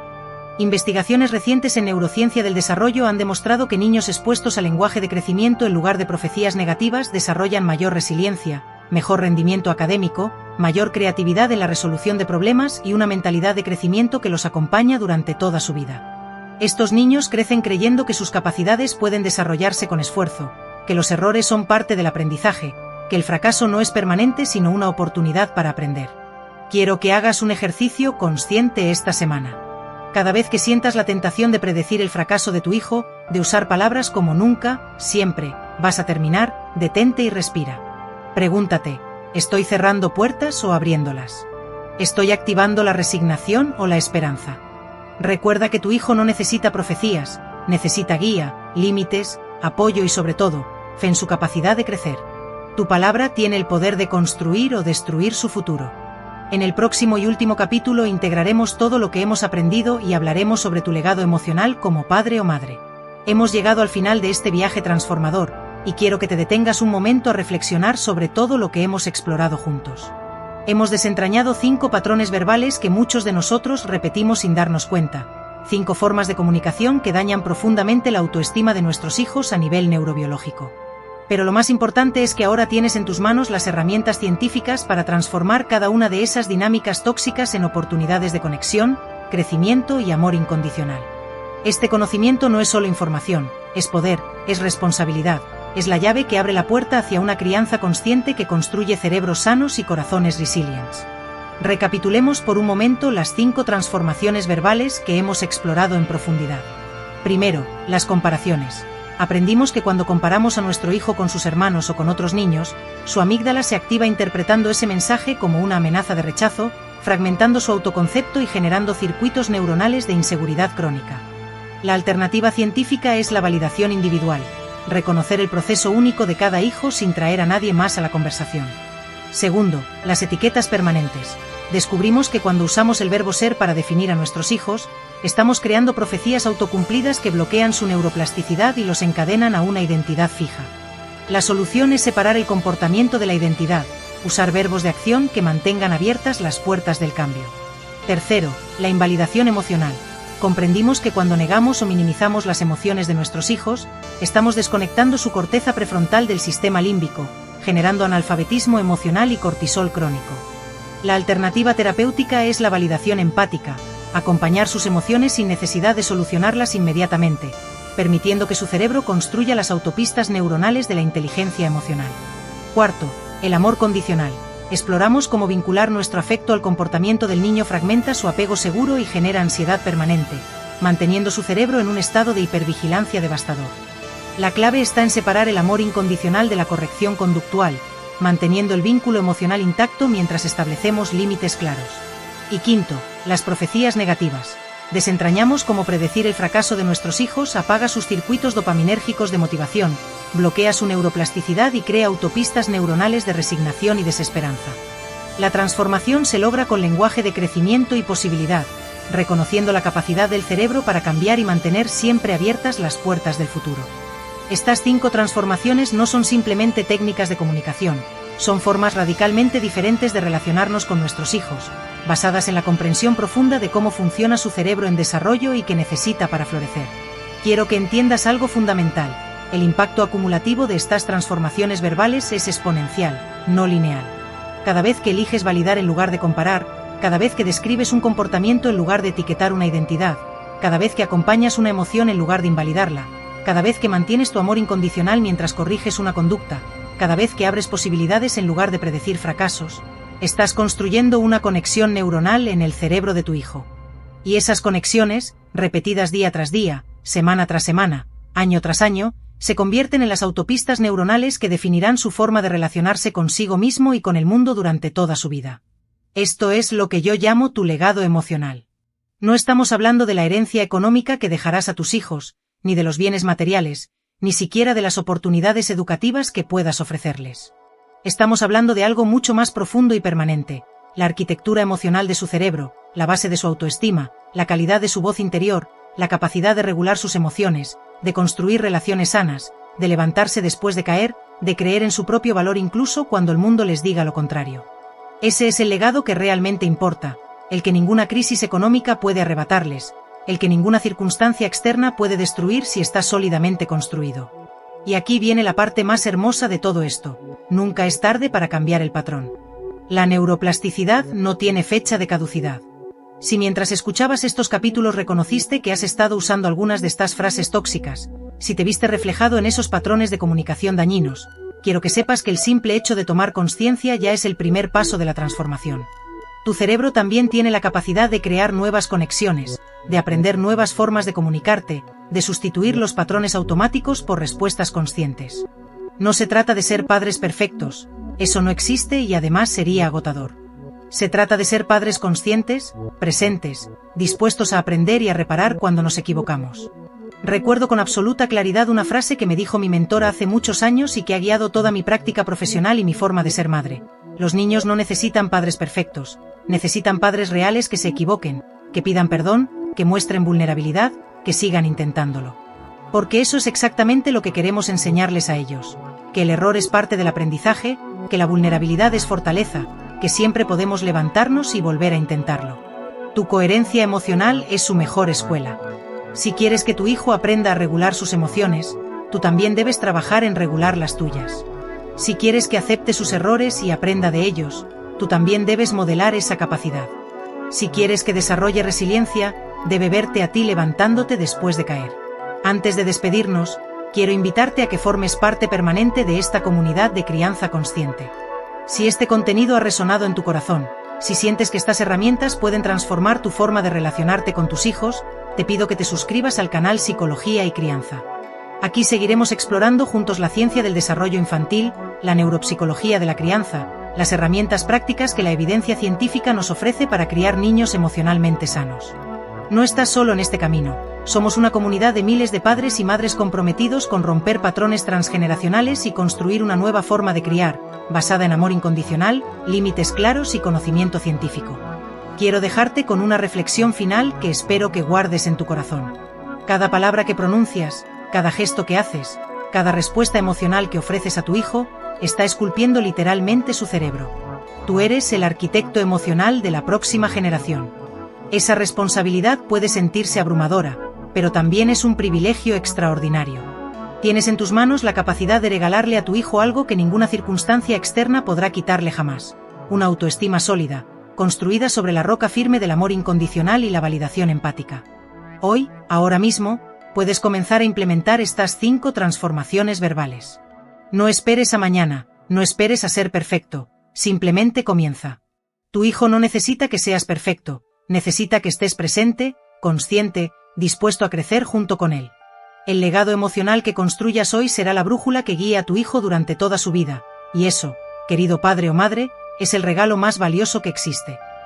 Investigaciones recientes en neurociencia del desarrollo han demostrado que niños expuestos al lenguaje de crecimiento en lugar de profecías negativas desarrollan mayor resiliencia, mejor rendimiento académico, mayor creatividad en la resolución de problemas y una mentalidad de crecimiento que los acompaña durante toda su vida. Estos niños crecen creyendo que sus capacidades pueden desarrollarse con esfuerzo, que los errores son parte del aprendizaje, que el fracaso no es permanente sino una oportunidad para aprender. Quiero que hagas un ejercicio consciente esta semana. Cada vez que sientas la tentación de predecir el fracaso de tu hijo, de usar palabras como nunca, siempre, vas a terminar, detente y respira. Pregúntate: ¿estoy cerrando puertas o abriéndolas? ¿Estoy activando la resignación o la esperanza? Recuerda que tu hijo no necesita profecías, necesita guía, límites, apoyo y sobre todo, fe en su capacidad de crecer. Tu palabra tiene el poder de construir o destruir su futuro. En el próximo y último capítulo integraremos todo lo que hemos aprendido y hablaremos sobre tu legado emocional como padre o madre. Hemos llegado al final de este viaje transformador, y quiero que te detengas un momento a reflexionar sobre todo lo que hemos explorado juntos. Hemos desentrañado 5 patrones verbales que muchos de nosotros repetimos sin darnos cuenta, 5 formas de comunicación que dañan profundamente la autoestima de nuestros hijos a nivel neurobiológico. Pero lo más importante es que ahora tienes en tus manos las herramientas científicas para transformar cada una de esas dinámicas tóxicas en oportunidades de conexión, crecimiento y amor incondicional. Este conocimiento no es solo información, es poder, es responsabilidad, es la llave que abre la puerta hacia una crianza consciente que construye cerebros sanos y corazones resilientes. Recapitulemos por un momento las 5 transformaciones verbales que hemos explorado en profundidad. Primero, las comparaciones. Aprendimos que cuando comparamos a nuestro hijo con sus hermanos o con otros niños, su amígdala se activa interpretando ese mensaje como una amenaza de rechazo, fragmentando su autoconcepto y generando circuitos neuronales de inseguridad crónica. La alternativa científica es la validación individual, reconocer el proceso único de cada hijo sin traer a nadie más a la conversación. Segundo, las etiquetas permanentes. Descubrimos que cuando usamos el verbo ser para definir a nuestros hijos, estamos creando profecías autocumplidas que bloquean su neuroplasticidad y los encadenan a una identidad fija. La solución es separar el comportamiento de la identidad, usar verbos de acción que mantengan abiertas las puertas del cambio. Tercero, la invalidación emocional. Comprendimos que cuando negamos o minimizamos las emociones de nuestros hijos, estamos desconectando su corteza prefrontal del sistema límbico, generando analfabetismo emocional y cortisol crónico. La alternativa terapéutica es la validación empática, acompañar sus emociones sin necesidad de solucionarlas inmediatamente, permitiendo que su cerebro construya las autopistas neuronales de la inteligencia emocional. Cuarto, el amor condicional. Exploramos cómo vincular nuestro afecto al comportamiento del niño fragmenta su apego seguro y genera ansiedad permanente, manteniendo su cerebro en un estado de hipervigilancia devastador. La clave está en separar el amor incondicional de la corrección conductual, manteniendo el vínculo emocional intacto mientras establecemos límites claros. Y quinto, las profecías negativas. Desentrañamos cómo predecir el fracaso de nuestros hijos apaga sus circuitos dopaminérgicos de motivación, bloquea su neuroplasticidad y crea autopistas neuronales de resignación y desesperanza. La transformación se logra con lenguaje de crecimiento y posibilidad, reconociendo la capacidad del cerebro para cambiar y mantener siempre abiertas las puertas del futuro. Estas 5 transformaciones no son simplemente técnicas de comunicación, son formas radicalmente diferentes de relacionarnos con nuestros hijos, basadas en la comprensión profunda de cómo funciona su cerebro en desarrollo y qué necesita para florecer. Quiero que entiendas algo fundamental: el impacto acumulativo de estas transformaciones verbales es exponencial, no lineal. Cada vez que eliges validar en lugar de comparar, cada vez que describes un comportamiento en lugar de etiquetar una identidad, cada vez que acompañas una emoción en lugar de invalidarla, cada vez que mantienes tu amor incondicional mientras corriges una conducta, cada vez que abres posibilidades en lugar de predecir fracasos, estás construyendo una conexión neuronal en el cerebro de tu hijo. Y esas conexiones, repetidas día tras día, semana tras semana, año tras año, se convierten en las autopistas neuronales que definirán su forma de relacionarse consigo mismo y con el mundo durante toda su vida. Esto es lo que yo llamo tu legado emocional. No estamos hablando de la herencia económica que dejarás a tus hijos, ni de los bienes materiales, ni siquiera de las oportunidades educativas que puedas ofrecerles. Estamos hablando de algo mucho más profundo y permanente, la arquitectura emocional de su cerebro, la base de su autoestima, la calidad de su voz interior, la capacidad de regular sus emociones, de construir relaciones sanas, de levantarse después de caer, de creer en su propio valor incluso cuando el mundo les diga lo contrario. Ese es el legado que realmente importa, el que ninguna crisis económica puede arrebatarles, el que ninguna circunstancia externa puede destruir si está sólidamente construido. Y aquí viene la parte más hermosa de todo esto: nunca es tarde para cambiar el patrón. La neuroplasticidad no tiene fecha de caducidad. Si mientras escuchabas estos capítulos reconociste que has estado usando algunas de estas frases tóxicas, si te viste reflejado en esos patrones de comunicación dañinos, quiero que sepas que el simple hecho de tomar conciencia ya es el primer paso de la transformación. Tu cerebro también tiene la capacidad de crear nuevas conexiones, de aprender nuevas formas de comunicarte, de sustituir los patrones automáticos por respuestas conscientes. No se trata de ser padres perfectos, eso no existe y además sería agotador. Se trata de ser padres conscientes, presentes, dispuestos a aprender y a reparar cuando nos equivocamos. Recuerdo con absoluta claridad una frase que me dijo mi mentora hace muchos años y que ha guiado toda mi práctica profesional y mi forma de ser madre. Los niños no necesitan padres perfectos, necesitan padres reales que se equivoquen, que pidan perdón, que muestren vulnerabilidad, que sigan intentándolo. Porque eso es exactamente lo que queremos enseñarles a ellos, que el error es parte del aprendizaje, que la vulnerabilidad es fortaleza, que siempre podemos levantarnos y volver a intentarlo. Tu coherencia emocional es su mejor escuela. Si quieres que tu hijo aprenda a regular sus emociones, tú también debes trabajar en regular las tuyas. Si quieres que acepte sus errores y aprenda de ellos, tú también debes modelar esa capacidad. Si quieres que desarrolle resiliencia, debe verte a ti levantándote después de caer. Antes de despedirnos, quiero invitarte a que formes parte permanente de esta comunidad de crianza consciente. Si este contenido ha resonado en tu corazón, si sientes que estas herramientas pueden transformar tu forma de relacionarte con tus hijos, te pido que te suscribas al canal Psicología y Crianza. Aquí seguiremos explorando juntos la ciencia del desarrollo infantil, la neuropsicología de la crianza, las herramientas prácticas que la evidencia científica nos ofrece para criar niños emocionalmente sanos. No estás solo en este camino, somos una comunidad de miles de padres y madres comprometidos con romper patrones transgeneracionales y construir una nueva forma de criar, basada en amor incondicional, límites claros y conocimiento científico. Quiero dejarte con una reflexión final que espero que guardes en tu corazón. Cada palabra que pronuncias, cada gesto que haces, cada respuesta emocional que ofreces a tu hijo, está esculpiendo literalmente su cerebro. Tú eres el arquitecto emocional de la próxima generación. Esa responsabilidad puede sentirse abrumadora, pero también es un privilegio extraordinario. Tienes en tus manos la capacidad de regalarle a tu hijo algo que ninguna circunstancia externa podrá quitarle jamás: una autoestima sólida, construida sobre la roca firme del amor incondicional y la validación empática. Hoy, ahora mismo, puedes comenzar a implementar estas 5 transformaciones verbales. No esperes a mañana, no esperes a ser perfecto, simplemente comienza. Tu hijo no necesita que seas perfecto, necesita que estés presente, consciente, dispuesto a crecer junto con él. El legado emocional que construyas hoy será la brújula que guíe a tu hijo durante toda su vida, y eso, querido padre o madre, es el regalo más valioso que existe.